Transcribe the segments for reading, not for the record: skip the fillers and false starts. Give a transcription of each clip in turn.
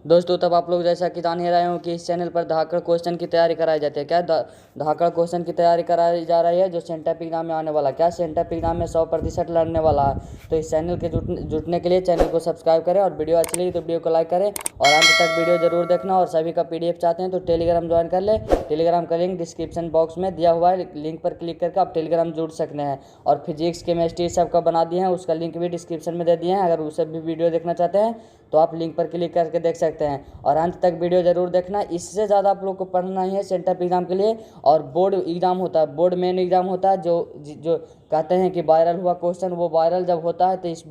दोस्तों, तब आप लोग जैसा कि जान ही रहे हो कि इस चैनल पर धाकड़ क्वेश्चन की तैयारी कराई जाती है। क्या धाकड़ क्वेश्चन की तैयारी कराई जा रही है जो सेंटअप एग्जाम में आने वाला, क्या सेंटअप एग्जाम में 100% लड़ने वाला है। तो इस चैनल के जुटने के लिए चैनल को सब्सक्राइब करें और वीडियो अच्छी लगी तो वीडियो को लाइक करें और अंत तक वीडियो जरूर देखना। और सभी का PDF चाहते हैं तो टेलीग्राम ज्वाइन कर ले। टेलीग्राम का लिंक डिस्क्रिप्शन बॉक्स में दिया हुआ है, लिंक पर क्लिक करके आप टेलीग्राम जुड़ सकते हैं। और फिजिक्स केमिस्ट्री सबका बना दिए हैं, उसका लिंक भी डिस्क्रिप्शन में दे दिए हैं। अगर उसे भी वीडियो देखना चाहते हैं तो आप लिंक पर क्लिक करके देख सकते हैं और अंत तक वीडियो जरूर देखना। इससे ज़्यादा आप लोग को पढ़ना ही है सेंटअप एग्जाम के लिए। और बोर्ड एग्जाम होता है, बोर्ड मेन एग्जाम होता है, जो कहते हैं कि वायरल हुआ क्वेश्चन, वो वायरल जब होता है तो इस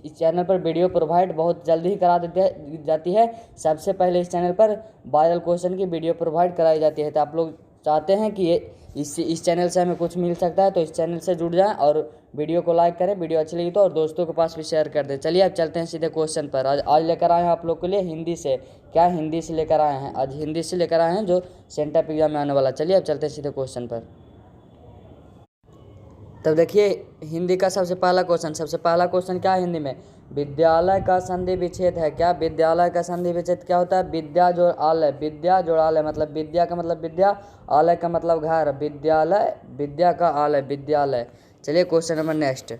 चैनल पर वीडियो प्रोवाइड बहुत जल्दी ही करा दी जाती है। सबसे पहले इस चैनल पर वायरल क्वेश्चन की वीडियो प्रोवाइड कराई जाती है। तो आप लोग चाहते हैं कि इस चैनल से हमें कुछ मिल सकता है तो इस चैनल से जुड़ जाएं और वीडियो को लाइक करें, वीडियो अच्छी लगी तो, और दोस्तों के पास भी शेयर कर दें। चलिए अब चलते हैं सीधे क्वेश्चन पर। आज लेकर आए हैं आप लोग के लिए हिंदी से। क्या हिंदी से लेकर आए हैं? आज हिंदी से लेकर आए हैं जो सेंटअप एग्जाम में आने वाला। चलिए अब चलते हैं सीधे क्वेश्चन पर। तब देखिए हिंदी का सबसे पहला क्वेश्चन क्या है हिंदी में? विद्यालय का संधि विच्छेद है क्या? विद्यालय का संधि विच्छेद क्या होता है? विद्या जोड़ आलय, विद्या जोड़ आलय मतलब विद्या का मतलब विद्या, आलय का मतलब घर, विद्यालय, विद्या का आलय, विद्यालय। चलिए क्वेश्चन नंबर नेक्स्ट।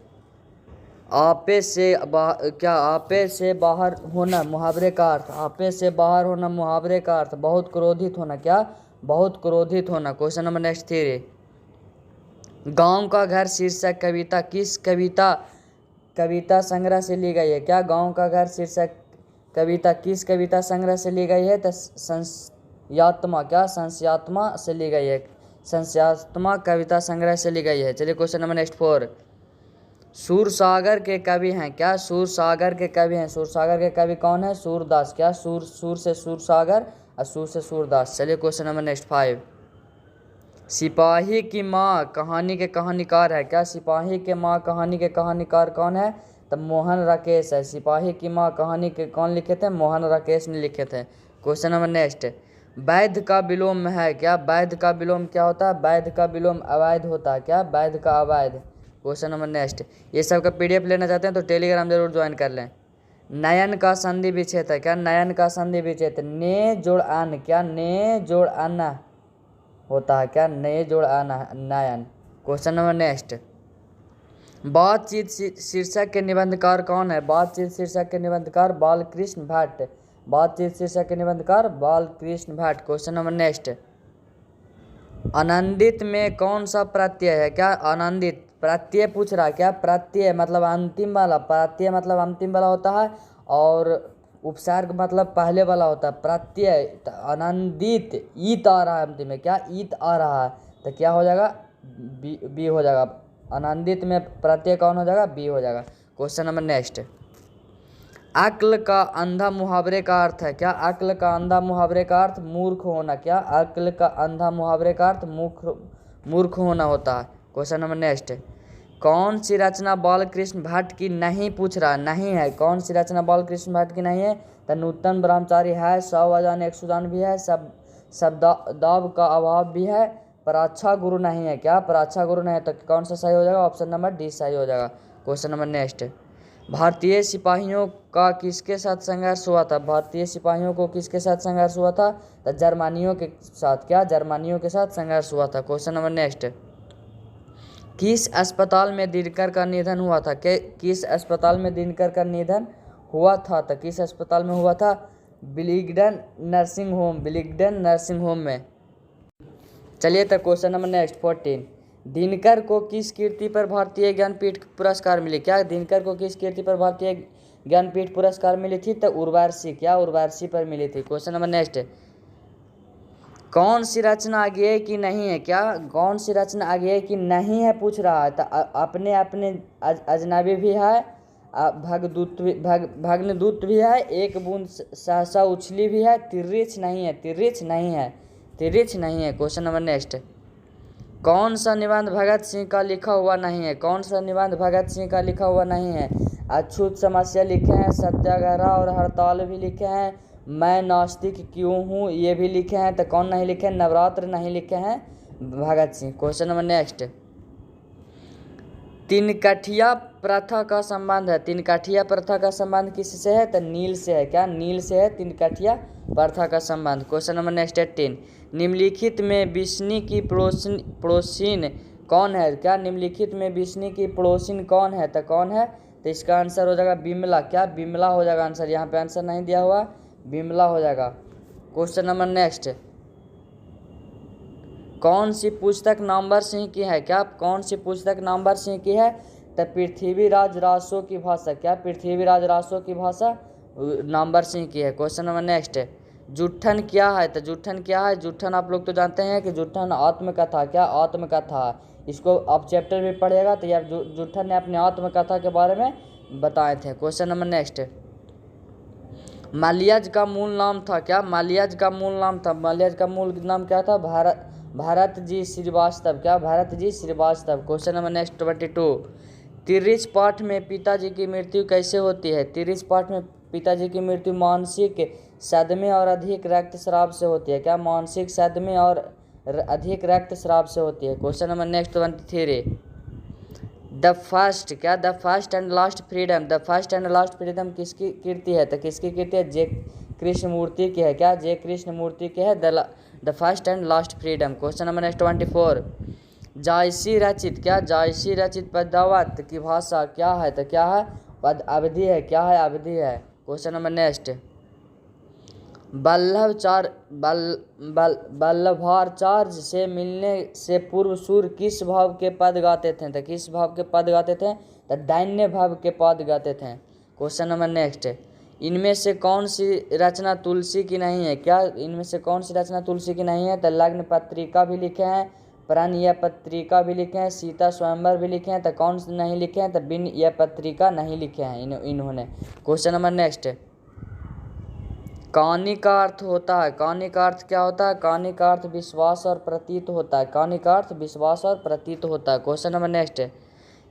आपे से बाहर होना मुहावरे का अर्थ, आपे से बाहर होना मुहावरे का अर्थ बहुत क्रोधित होना। क्या? बहुत क्रोधित होना। Question number next 3। गांव का घर शीर्षक कविता किस कविता संग्रह से ली गई है? क्या? गांव का घर शीर्षक कविता किस कविता संग्रह से ली गई है? तो संस्यात्मा, क्या? संस्यात्मा से ली गई है, संस्यात्मा कविता संग्रह से ली गई है। चलिए क्वेश्चन नंबर नेक्स्ट 4। सूरसागर के कवि हैं? क्या? सूरसागर के कवि हैं। सूरसागर के कवि कौन है? सूरदास। क्या? सूर से सूरसागर और सूर से सूरदास। चलिए क्वेश्चन नंबर नेक्स्ट 5। सिपाही की माँ कहानी के कहानीकार है? क्या? सिपाही के माँ कहानी के कहानीकार कौन है? तो मोहन राकेश है। सिपाही की माँ कहानी के कौन लिखे थे? मोहन राकेश ने लिखे थे। Question number next. वैध का विलोम है? क्या? वैध का विलोम क्या होता है? वैध का विलोम अवैध होता है। क्या? वैध का अवैध। Question number next. ये सब का PDF लेना चाहते हैं तो टेलीग्राम जरूर ज्वाइन कर लें। नयन का संधि विच्छेद है? क्या? नयन का संधि विच्छेद ने जोड़ आन, क्या? ने जोड़ आना होता है। क्या? ने जोड़ आना, नयन। Question number next. बातचीत शीर्षक के निबंधकार कौन है? बातचीत शीर्षक के निबंधकार बालकृष्ण भट्ट। बातचीत शीर्षक के निबंधकार Balkrishna Bhatt. Question number next. आनंदित में कौन सा प्रत्यय है? क्या? आनंदित प्रत्यय पूछ रहा है। क्या? प्रत्यय मतलब अंतिम वाला, प्रत्यय मतलब अंतिम वाला होता है और उपसर्ग मतलब पहले वाला होता है। प्रत्यय आनंदित, ईत आ रहा है अंतिम में। क्या? ईत आ रहा है तो क्या हो जाएगा? बी हो जाएगा। आनंदित में प्रत्यय कौन हो जाएगा? बी हो जाएगा। Question number next. अक्ल का अंधा मुहावरे का अर्थ है? क्या? अक्ल का अंधा मुहावरे का अर्थ मूर्ख होना। क्या? अक्ल का अंधा मुहावरे का अर्थ मूर्ख होना होता है। Question number next. कौन सी रचना बालकृष्ण भट्ट की नहीं पूछ रहा? नहीं है। कौन सी रचना बालकृष्ण भट्ट की नहीं है? तो नूतन ब्रह्मचारी है, 100 अजान 1 सुजान भी है, शब्दाव का अभाव भी है, पर अच्छा गुरु नहीं है। क्या? पर अच्छा गुरु नहीं है तो कौन सा सही हो जाएगा? ऑप्शन नंबर डी सही हो जाएगा। Question number next. भारतीय सिपाहियों का किसके साथ संघर्ष हुआ था? भारतीय सिपाहियों को किसके साथ संघर्ष हुआ था? तो जर्मनियों के साथ। क्या? जर्मनियों के साथ संघर्ष हुआ था। Question number next. किस अस्पताल में दिनकर का निधन हुआ था? किस अस्पताल में दिनकर का निधन हुआ था? तो किस अस्पताल में हुआ था? बिलिगडन नर्सिंग होम, बिलिगडन नर्सिंग होम में। चलिए तो क्वेश्चन नंबर नेक्स्ट 14। दिनकर को किस कीर्ति पर भारतीय ज्ञानपीठ पुरस्कार मिली? क्या? दिनकर को किस कीर्ति पर भारतीय ज्ञानपीठ पुरस्कार मिली थी? तो उर्वशी। क्या? उर्वशी पर मिली थी। Question number next. कौन सी रचना आगे की नहीं है? क्या? कौन सी रचना आगे की नहीं है पूछ रहा है। तो अपने अपने अजनबी भी है, भग्नदूत भी है, एक बूंद सहसा उछली भी है, तिरछी नहीं है, तिरछी नहीं है, तिरछी नहीं है। Question number next. कौन सा निबंध भगत सिंह का लिखा हुआ नहीं है? कौन सा निबंध भगत सिंह का लिखा हुआ नहीं है? अछूत समस्या लिखे हैं, सत्याग्रह और हड़ताल भी लिखे हैं, मैं नास्तिक क्यों हूँ ये भी लिखे हैं। तो कौन नहीं लिखे? नवरात्र नहीं लिखे हैं Bhagat Singh. Question number next. तिनकठिया प्रथा का संबंध है, तिनकठिया प्रथा का संबंध किससे है? तो नील से है। क्या? नील से है तिनकठिया प्रथा का संबंध। क्वेश्चन नंबर नेक्स्ट 18, निम्नलिखित में बिस्नी की पड़ोसिन कौन है? क्या? निम्नलिखित में बिस्नी की पड़ोसिन कौन है? तो कौन है? तो इसका आंसर हो जाएगा बिमला। क्या? बिमला हो जाएगा आंसर। यहाँ पे आंसर नहीं दिया हुआ, बिमला हो जाएगा। क्वेश्चन नंबर नेक्स्ट, कौन सी पुस्तक नामवर सिंह की है? क्या? कौन सी पुस्तक नामवर सिंह की है? तो पृथ्वीराज रासो की भाषा। क्या? पृथ्वीराज रासो की भाषा नामवर सिंह की है। क्वेश्चन नंबर नेक्स्ट, जुट्ठन क्या है? तो जुट्ठन क्या है? जुट्ठन आप लोग तो जानते हैं कि जुट्ठन आत्मकथा। क्या? आत्मकथा। इसको आप चैप्टर में पढ़िएगा तो यह जुट्ठन ने अपने आत्मकथा के बारे में बताए थे। क्वेश्चन नंबर नेक्स्ट, मालियाज का मूल नाम था। क्या? मालियाज का मूल नाम था, मालियाज का मूल नाम क्या था? भारत जी श्रीवास्तव। क्या? भारत जी Srivastava. Question number next 22, Tirich पाठ में पिताजी की मृत्यु कैसे होती है? तिरिच पाठ में पिताजी की मृत्यु मानसिक सदमे और अधिक रक्तस्राव से होती है। क्या? मानसिक सदमे और अधिक रक्तस्राव से होती है। Question number next 23, the first. क्या? The first and last freedom. The first and last freedom किसकी कीर्ति है? तो किसकी कीर्ति है? जे कृष्णमूर्ति की है। क्या? जे कृष्णमूर्ति की है the first and last freedom. Question number next 24, जायसी रचित। क्या? जायसी रचित पद्मावत की भाषा क्या है? तो क्या है? पद अवधि है। क्या है? अवधि है। क्वेश्चन नंबर नेक्स्ट, बल्लभाचार्य से मिलने से पूर्व सूर्य किस भाव के पद गाते थे? तो किस भाव के पद गाते थे? तो दैन्य भाव के पद गाते थे। क्वेश्चन नंबर नेक्स्ट, इनमें से कौन सी रचना तुलसी की नहीं है? क्या? इनमें से कौन सी रचना तुलसी की नहीं है? तो लग्न पत्रिका भी लिखे हैं, प्रण यह पत्रिका भी लिखे हैं, सीता स्वयंवर भी लिखे हैं। तो कौन से नहीं लिखे हैं? तो बिन यह पत्रिका नहीं लिखे हैं इन्होंने। क्वेश्चन नंबर नेक्स्ट, कहानी का अर्थ होता है। कहानी का अर्थ क्या होता है? कहानी का अर्थ विश्वास और प्रतीत होता है। कहानी का अर्थ विश्वास और प्रतीत होता है। क्वेश्चन नंबर नेक्स्ट,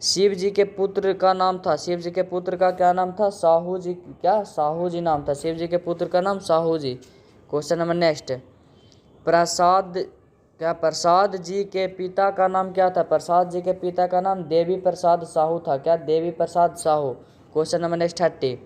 शिव जी के पुत्र का नाम था। शिव जी के पुत्र का क्या नाम था? साहू जी। क्या? साहू जी नाम था। शिव जी के पुत्र का नाम साहू जी। क्वेश्चन नंबर नेक्स्ट, प्रसाद। क्या? प्रसाद जी के पिता का नाम क्या था? प्रसाद जी के पिता का नाम देवी प्रसाद साहू था। क्या? Devi Prasad Sahu. Question number next 30,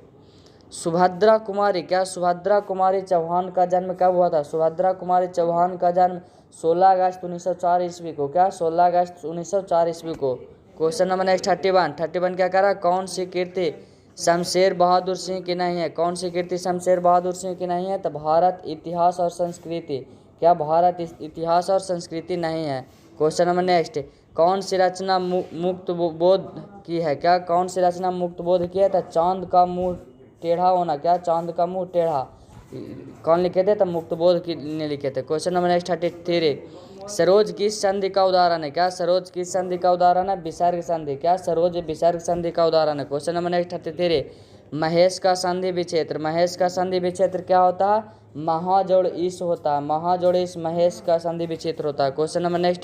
Subhadra Kumari. क्या? सुभद्रा कुमारी चौहान का जन्म कब हुआ था? सुभद्रा कुमारी चौहान का जन्म 16 अगस्त 1904 ईस्वी को। क्या? 16 अगस्त 1904 ईस्वी को। क्वेश्चन नंबर नेक्स्ट 31 क्या कह रहा है? कौन सी कीर्ति शमशेर बहादुर सिंह की नहीं है? कौन सी कीर्ति शमशेर बहादुर सिंह की नहीं है? तो भारत इतिहास और संस्कृति। क्या? भारत इतिहास और संस्कृति नहीं है। क्वेश्चन नंबर नेक्स्ट, कौन सी रचना मुक्त बोध की है? क्या? कौन सी रचना मुक्त बोध की है? तो चांद का मुंह टेढ़ा होना। क्या? चांद का मुंह टेढ़ा। कौन लिखे थे? तो मुक्त बोध की ने लिखे थे। क्वेश्चन नंबर नेक्स्ट 33, सरोज किस संधि का उदाहरण है? क्या? सरोज किस संधि का उदाहरण है? विसर्ग संधि। क्या? सरोज विसर्ग संधि का उदाहरण है। क्वेश्चन नंबर नेक्स्ट 33, महेश का संधि विक्षेत्र। महेश का संधि विक्षेत्र क्या होता है? महाजोड़ ईस होता है। महाजोड़ ईस महेश का संधि विक्षेत्र होता है। क्वेश्चन नंबर नेक्स्ट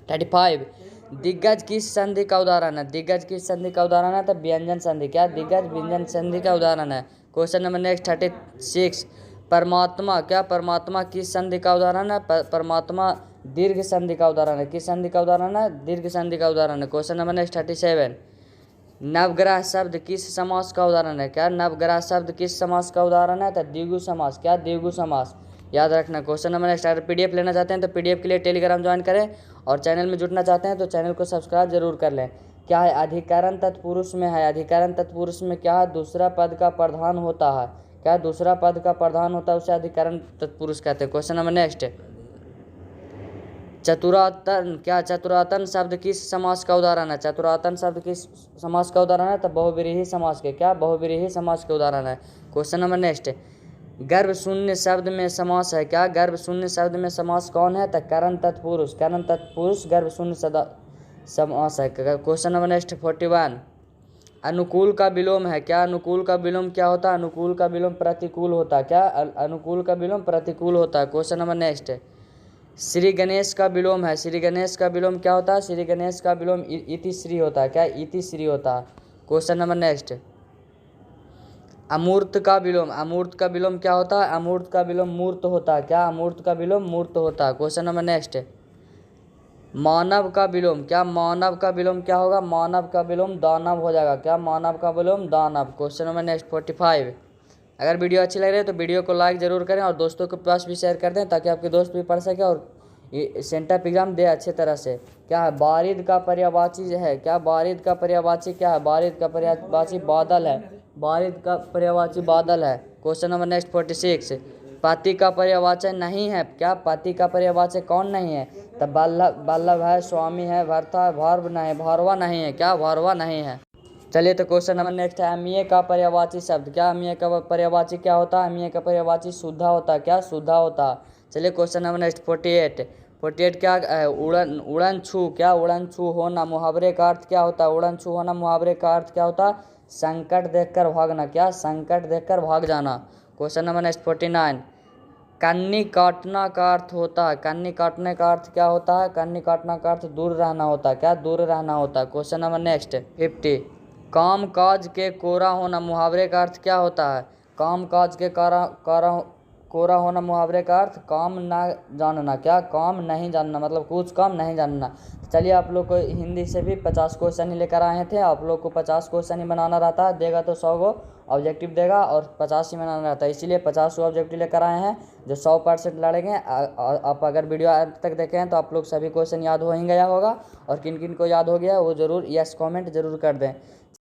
35, दिग्गज किस संधि का उदाहरण है? दिग्गज किस संधि का उदाहरण है? तो व्यंजन संधि। क्या? दिग्गज व्यंजन संधि का उदाहरण है। क्वेश्चन नंबर नेक्स्ट 36, परमात्मा। क्या? परमात्मा किस संधि का उदाहरण है? परमात्मा दीर्घ संधि का उदाहरण है। किस संधि का उदाहरण है? दीर्घ संधि का उदाहरण है। क्वेश्चन नंबर नेक्स्ट 37, नवग्रह शब्द किस समास का उदाहरण है? क्या? नवग्रह शब्द किस समास का उदाहरण है? तो द्विगु समास। क्या? द्विगु समास। याद रखना। क्वेश्चन नंबर नेक्स्ट, अगर पीडीएफ लेना चाहते हैं तो पीडीएफ के लिए टेलीग्राम ज्वाइन करें, और चैनल में जुड़ना चाहते हैं तो चैनल को सब्सक्राइब जरूर कर लें। क्या है? अधिकरण तत्पुरुष में है। अधिकरण तत्पुरुष में क्या है? दूसरा पद का प्रधान होता है। क्या? दूसरा पद का प्रधान होता है, उसे अधिकरण तत्पुरुष कहते हैं। क्वेश्चन नंबर नेक्स्ट, चतुरातन। क्या? चतुरातन शब्द किस समास का उदाहरण है? चतुरातन शब्द किस समास का उदाहरण है? तो बहुव्रीहि समास के। क्या? बहुव्रीहि समास के उदाहरण है। क्वेश्चन नंबर नेक्स्ट, गर्भ शून्य शब्द में समास है। क्या? गर्भ शून्य शब्द में समास कौन है? तो करण तत्पुरुष। करण तत्पुरुष गर्भ शून्य समास है। क्वेश्चन नंबर नेक्स्ट 41, अनुकूल का विलोम है। क्या? अनुकूल का विलोम क्या होता है? अनुकूल का विलोम प्रतिकूल होता है। क्या? अनुकूल का विलोम प्रतिकूल होता है। Question number next, Shri Ganesh का विलोम है। श्री गणेश का विलोम क्या होता है? श्री गणेश का विलोम इति श्री होता है। क्या? इति श्री होता है। क्वेश्चन नंबर नेक्स्ट, अमूर्त का विलोम। अमूर्त का विलोम क्या होता है? अमूर्त का विलोम मूर्त होता है। क्या? अमूर्त का विलोम मूर्त होता है। क्वेश्चन नंबर नेक्स्ट, मानव का विलोम, क्या मानव का विलोम क्या होगा? मानव का विलोम दानव हो जाएगा। क्या मानव का विलोम? दानव। Question number next 45। अगर वीडियो अच्छी लग रही है तो वीडियो को लाइक ज़रूर करें और दोस्तों के पास भी शेयर कर दें ताकि आपके दोस्त भी पढ़ सके और ये सेंटर एग्जाम दे अच्छे तरह से। क्या है? बारिद का पर्यायवाची है। क्या बारिद का पर्यायवाची क्या है? बारिद का पर्यायवाची बादल है। बारिद का पर्यायवाची बादल है। Question number next 46। पति का पर्यायवाचक नहीं है। क्या पति का पर्यायवाचक कौन नहीं है? तब बल्लभ है, स्वामी है, भर्ता है, भार्व नहीं, भारवा नहीं है। क्या भारवा नहीं है? चलिए तो क्वेश्चन नंबर नेक्स्ट है अमीय का पर्यायवाची शब्द। क्या अमीय का पर्यायवाची क्या होता है? अमीय का पर्यायवाची शुद्धा होता है। क्या शुद्धा होता है? चलिए क्वेश्चन नंबर नेक्स्ट 48 क्या है? उड़न उड़न छू। क्या उड़न छू होना मुहावरे का अर्थ क्या होता है? उड़न छू होना मुहावरे का अर्थ क्या होता है? संकट देखकर भागना। क्या? संकट देखकर भाग जाना। Question number next 49। कन्नी काटना का अर्थ होता है। कन्नी काटने का अर्थ क्या होता है? कन्नी काटना का अर्थ दूर रहना होता है। क्या? दूर रहना होता है। Question number next 50। काम काज के कोरा होना मुहावरे का अर्थ क्या होता है? काम काज के कोरा होना मुहावरे का अर्थ काम ना जानना। क्या? काम नहीं जानना, मतलब कुछ काम नहीं जानना। चलिए आप लोग को हिंदी से भी 50 क्वेश्चन ही लेकर आए थे। आप लोग को 50 क्वेश्चन ही बनाना रहता है, देगा तो 100 को ऑब्जेक्टिव देगा और 50 ही बनाना रहता है, इसीलिए 50 ऑब्जेक्टिव लेकर आए हैं जो 100% लड़ेंगे। आप अगर वीडियो अंत तक देखे हैं तो आप लोग सभी क्वेश्चन याद हो ही गया होगा और किन किन को याद हो गया वो ज़रूर यस कमेंट ज़रूर कर दें।